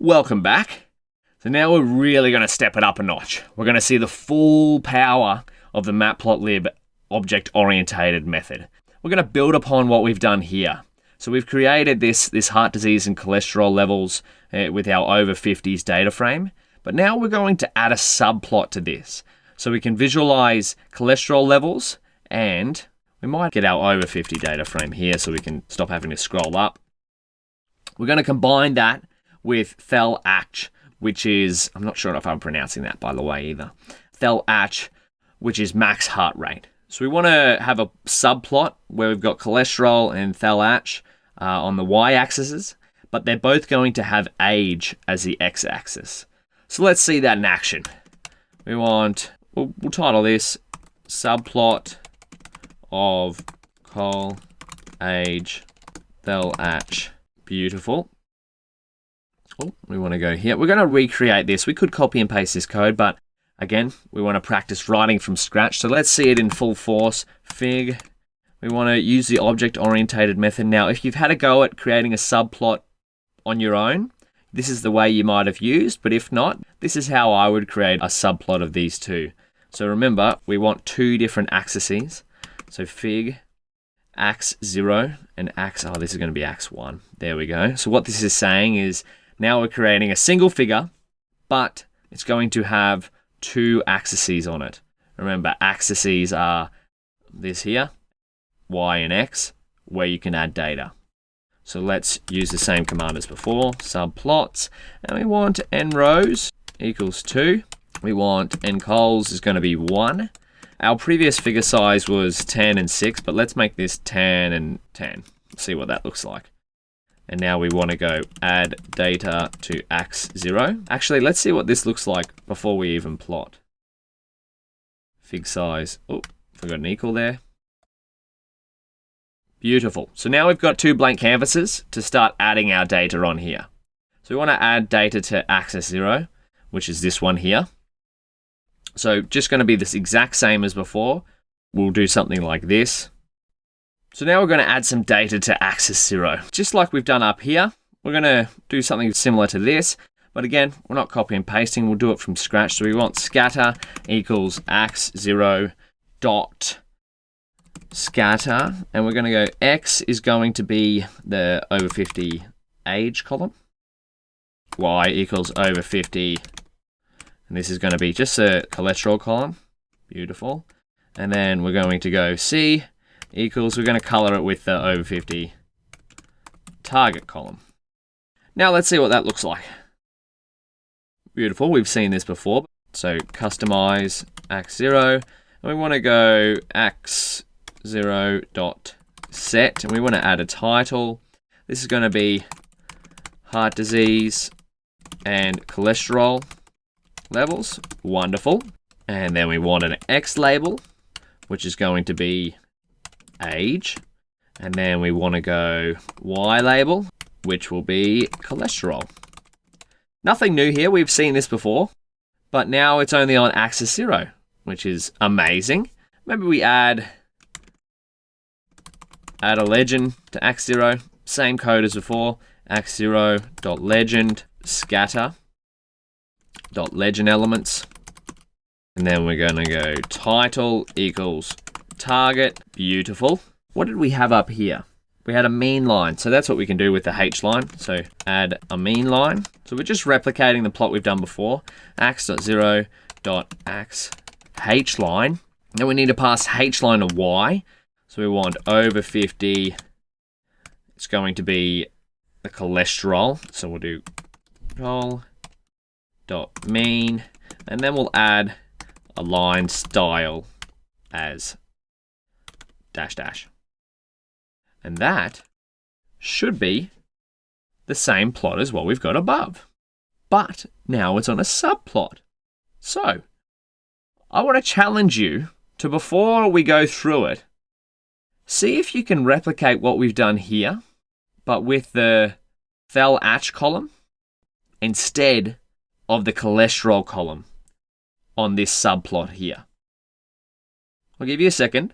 Welcome back. So now we're really going to step it up a notch. We're going to see the full power of the Matplotlib object-oriented method. We're going to build upon what we've done here. So we've created this heart disease and cholesterol levels with our over 50s data frame. But now we're going to add a subplot to this. So we can visualize cholesterol levels, and we might get our over 50 data frame here so we can stop having to scroll up. We're going to combine that with Thel-Ach, which is, I'm not sure if I'm pronouncing that by the way either. Thel-Ach, which is max heart rate. So we want to have a subplot where we've got cholesterol and Thel-Ach on the y-axis, but they're both going to have age as the x-axis. So let's see that in action. We'll title this subplot of col age Thel-Ach. Beautiful. Oh, we want to go here. We're going to recreate this. We could copy and paste this code, but again, we want to practice writing from scratch. So let's see it in full force. Fig. We want to use the object-oriented method. Now, if you've had a go at creating a subplot on your own, this is the way you might have used, but if not, this is how I would create a subplot of these two. So remember, we want two different axes. So fig, ax0 and ax, this is going to be ax1. There we go. So what this is saying is, now we're creating a single figure, but it's going to have two axes on it. Remember, axes are this here, y and x, where you can add data. So let's use the same command as before, subplots, and we want n rows equals 2. We want n cols is going to be 1. Our previous figure size was 10 and 6, but let's make this 10 and 10. See what that looks like. And now we want to go add data to ax0. Actually, let's see what this looks like before we even plot. Fig size, forgot an equal there. Beautiful. So now we've got two blank canvases to start adding our data on here. So we want to add data to axis 0, which is this one here. So just going to be this exact same as before. We'll do something like this. So now we're going to add some data to axis 0. Just like we've done up here, we're going to do something similar to this. But again, we're not copy and pasting. We'll do it from scratch. So we want scatter equals ax0 dot scatter. And we're going to go x is going to be the over 50 age column. Y equals over 50. And this is going to be just a cholesterol column. Beautiful. And then we're going to go C equals, we're going to color it with the over 50 target column. Now let's see what that looks like. Beautiful, we've seen this before. So customize ax0, and we want to go ax0 dot set, and we want to add a title. This is going to be heart disease and cholesterol levels. Wonderful. And then we want an X label, which is going to be age, and then we want to go Y label, which will be cholesterol. Nothing new here, we've seen this before, but now it's only on axis 0, which is amazing. Maybe we add a legend to ax0, same code as before, ax0.legend scatter dot legend elements, and then we're going to go title equals target. Beautiful. What did we have up here? We had a mean line. So that's what we can do with the H line. So add a mean line. So we're just replicating the plot we've done before. ax.0.ax H line. Then we need to pass H line to Y. So we want over 50. It's going to be the cholesterol. So we'll do col.mean. And then we'll add a line style as dash dash. And that should be the same plot as what we've got above. But now it's on a subplot. So I want to challenge you to, before we go through it, see if you can replicate what we've done here, but with the Thel-Ach column instead of the cholesterol column on this subplot here. I'll give you a second.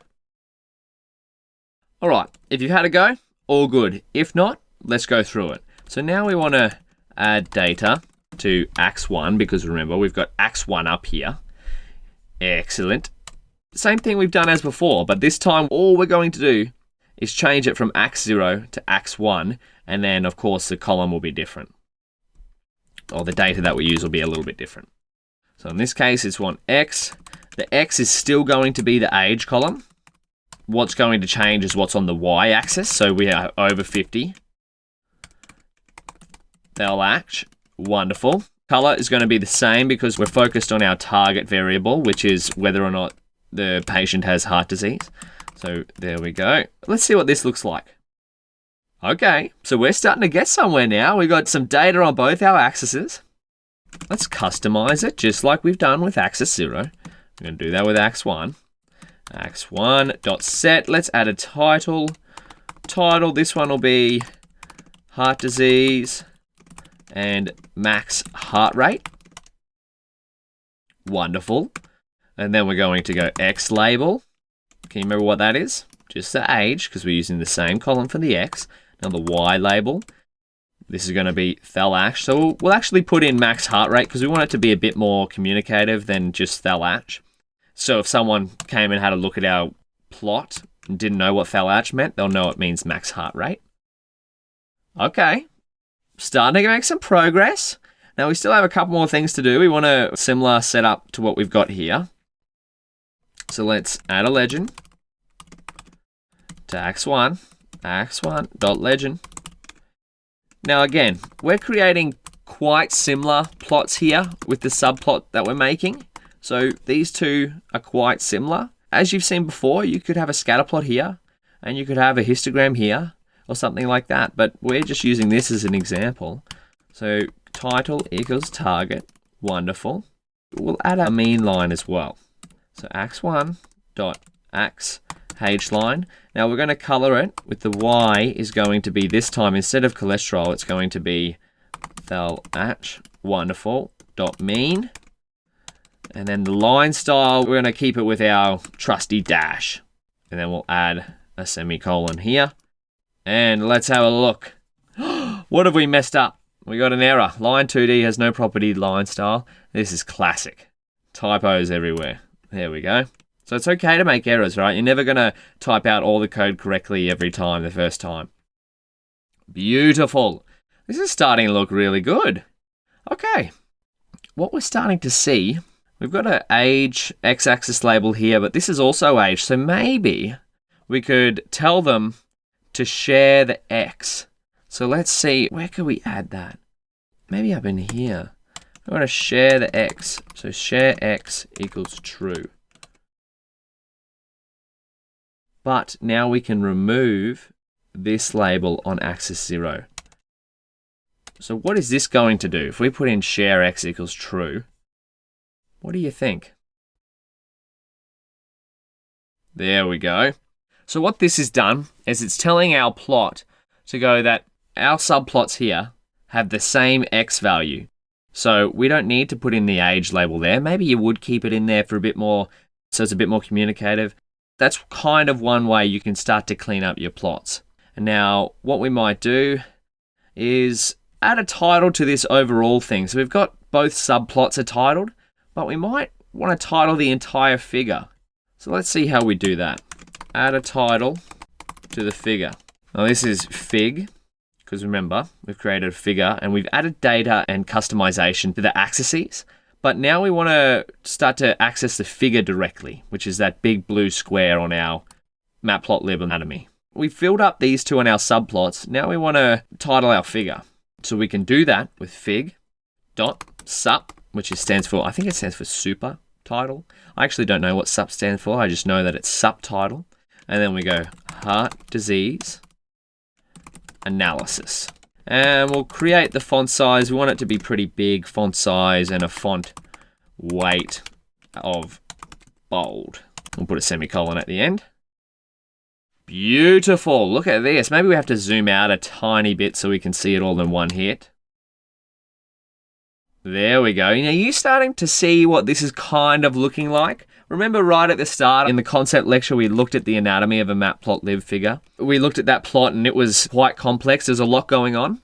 All right, if you've had a go, all good. If not, let's go through it. So now we want to add data to ax1, because remember, we've got ax1 up here. Excellent. Same thing we've done as before, but this time all we're going to do is change it from ax0 to ax1, and then of course the column will be different. Or the data that we use will be a little bit different. So in this case, it's one x. The x is still going to be the age column. What's going to change is what's on the y-axis. So we are over 50. They'll act. Wonderful. Color is going to be the same because we're focused on our target variable, which is whether or not the patient has heart disease. So there we go. Let's see what this looks like. Okay, so we're starting to get somewhere now. We've got some data on both our axes. Let's customize it just like we've done with axis 0. We're going to do that with ax1. ax1.set. Let's add a title. Title, this one will be heart disease and max heart rate. Wonderful. And then we're going to go x label. Can you remember what that is? Just the age, because we're using the same column for the x. Now the y label. This is going to be thel-ash. So we'll actually put in max heart rate because we want it to be a bit more communicative than just thel-ash. So if someone came and had a look at our plot and didn't know what thel-ash meant, they'll know it means max heart rate. Okay, starting to make some progress. Now we still have a couple more things to do. We want a similar setup to what we've got here. So let's add a legend to ax1, ax1.legend. Now again, we're creating quite similar plots here with the subplot that we're making. So these two are quite similar. As you've seen before, you could have a scatter plot here and you could have a histogram here or something like that. But we're just using this as an example. So title equals target. Wonderful. We'll add a mean line as well. So ax1.ax line. Now we're going to color it with the y is going to be this time instead of cholesterol, it's going to be thel-ash. Wonderful. Mean. And then the line style, we're going to keep it with our trusty dash. And then we'll add a semicolon here. And let's have a look. What have we messed up? We got an error. Line 2D has no property line style. This is classic. Typos everywhere. There we go. So it's okay to make errors, right? You're never going to type out all the code correctly every time, the first time. Beautiful. This is starting to look really good. Okay. What we're starting to see, we've got an age x-axis label here, but this is also age. So maybe we could tell them to share the x. So let's see, where could we add that? Maybe up in here. I want to share the x. So share x equals true. But now we can remove this label on axis 0. So what is this going to do? If we put in share x equals true, what do you think? There we go. So what this has done is it's telling our plot to go that our subplots here have the same x value. So we don't need to put in the age label there. Maybe you would keep it in there for a bit more, so it's a bit more communicative. That's kind of one way you can start to clean up your plots. And now what we might do is add a title to this overall thing. So we've got both subplots are titled, but we might want to title the entire figure. So let's see how we do that. Add a title to the figure. Now this is fig, because remember, we've created a figure and we've added data and customization to the axes. But now we want to start to access the figure directly, which is that big blue square on our Matplotlib anatomy. We filled up these two on our subplots. Now we want to title our figure. So we can do that with fig.sup, which stands for, I think it stands for super title. I actually don't know what sup stands for. I just know that it's subtitle. And then we go heart disease analysis. And we'll create the font size. We want it to be pretty big font size and a font weight of bold. We'll put a semicolon at the end. Beautiful. Look at this. Maybe we have to zoom out a tiny bit so we can see it all in one hit. There we go. Now you're starting to see what this is kind of looking like. Remember right at the start in the concept lecture, we looked at the anatomy of a Matplotlib figure. We looked at that plot and it was quite complex. There's a lot going on.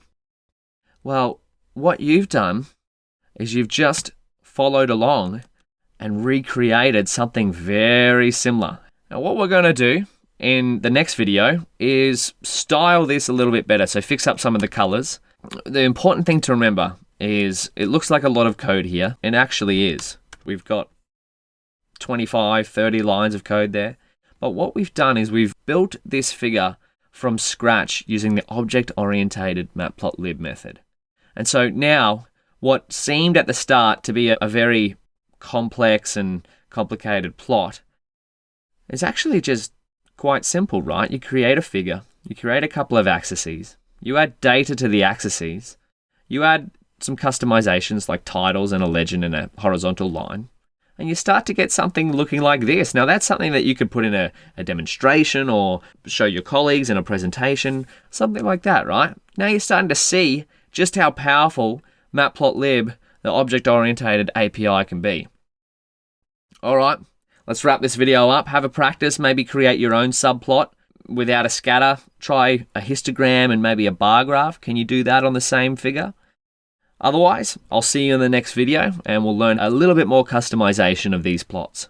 Well, what you've done is you've just followed along and recreated something very similar. Now what we're going to do in the next video is style this a little bit better, so fix up some of the colors. The important thing to remember is it looks like a lot of code here, and actually is. We've got 25, 30 lines of code there. But what we've done is we've built this figure from scratch using the object-oriented Matplotlib method. And so now, what seemed at the start to be a very complex and complicated plot is actually just quite simple, right? You create a figure, you create a couple of axes, you add data to the axes, you add some customizations like titles and a legend and a horizontal line, and you start to get something looking like this. Now that's something that you could put in a demonstration or show your colleagues in a presentation, something like that, right? Now you're starting to see just how powerful Matplotlib, the object-oriented API, can be. All right, let's wrap this video up. Have a practice, maybe create your own subplot without a scatter. Try a histogram and maybe a bar graph. Can you do that on the same figure? Otherwise, I'll see you in the next video and we'll learn a little bit more customization of these plots.